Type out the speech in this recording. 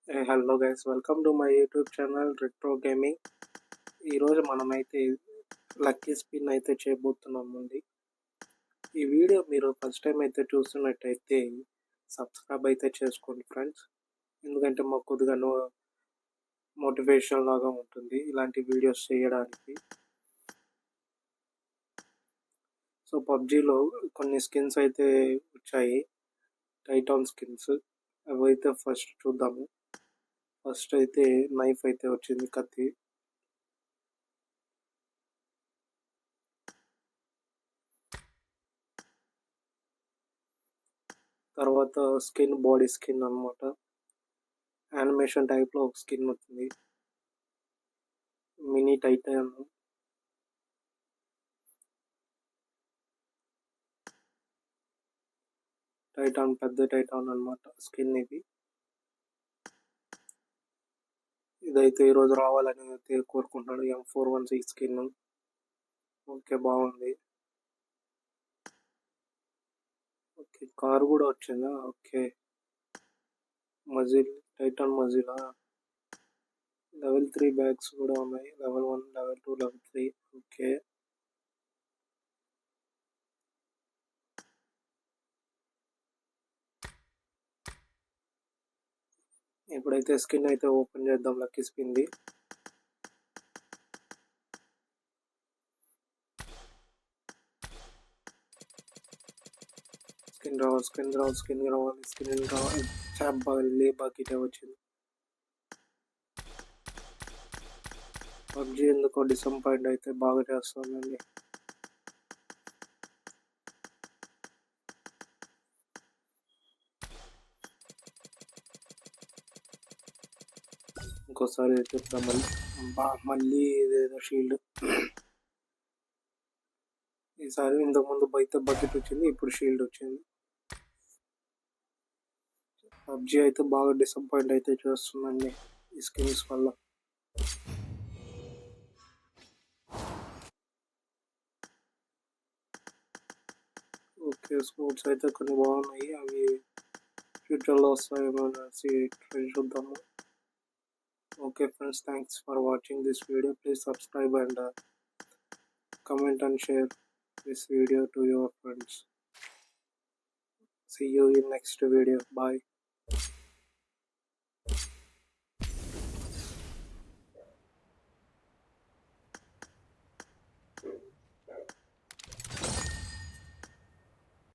Hello guys, welcome to my YouTube channel retro gaming. ఈరోజు మనమైతే lucky spin అయితే చేయబోతున్నామండి. ఈ వీడియో మీరు ఫస్ట్ టైం అయితే చూస్తున్నట్టయితే సబ్స్క్రైబ్ అయితే చేసుకోండి ఫ్రెండ్స్, ఎందుకంటే మాకు కొద్దిగా మోటివేషన్ లాగా ఉంటుంది ఇలాంటి వీడియోస్ చేయడానికి. సో పబ్జీలో కొన్ని స్కిన్స్ అయితే వచ్చాయి, టైటాన్ స్కిన్స్. అవి అయితే ఫస్ట్ చూద్దాము. ఫస్ట్ అయితే నైఫ్ అయితే వచ్చింది, కత్తి. తర్వాత స్కిన్, బాడీ స్కిన్ అన్నమాట. యానిమేషన్ టైప్లో ఒక స్కిన్ వచ్చింది, మినీ టైటాన్. పెద్ద టైటాన్ అన్నమాట స్కిన్ ఇది. ఇదైతే ఈరోజు రావాలని అయితే కోరుకుంటున్నాడు. M416 skin. ఓకే, బాగుంది. ఓకే, కార్ కూడా వచ్చిందా? ఓకే, మజిల్, టైటాన్ మజిలా. లెవెల్ 3 బ్యాగ్స్ కూడా ఉన్నాయి, లెవెల్ 1, లెవెల్ 2, లెవెల్ 3. ఓకే, ఇప్పుడైతే స్కిన్ అయితే ఓపెన్ చేద్దాం, లక్కీ స్పిన్ది. స్కిన్ రావాలి, స్కిన్ రావాలి, స్కిన్ రావాలి, స్కిన్ రావాలి. లే బకెట్ వచ్చింది. పబ్జీ ఎందుకో డిసప్పాయింట్ అయితే బాగా చేస్తుందండి. ఇంకోసారి చెప్తాం మళ్ళీ ఇదేదో షీల్డ్. ఈసారి ఇంతకుముందు అయితే బకెట్ వచ్చింది, ఇప్పుడు షీల్డ్ వచ్చింది. పబ్జీ అయితే బాగా డిసప్పాయింట్ అయితే చేస్తుందండి ఈ స్కిన్స్ వల్ల. ఓకే, స్పోర్ట్స్ అయితే కొన్ని బాగున్నాయి, అవి ఫ్యూచర్లో వస్తాయేమో అనేసి ట్రై చూద్దాము. Okay friends, thanks for watching this video. Please subscribe and comment and share this video to your friends. See you in next video. Bye.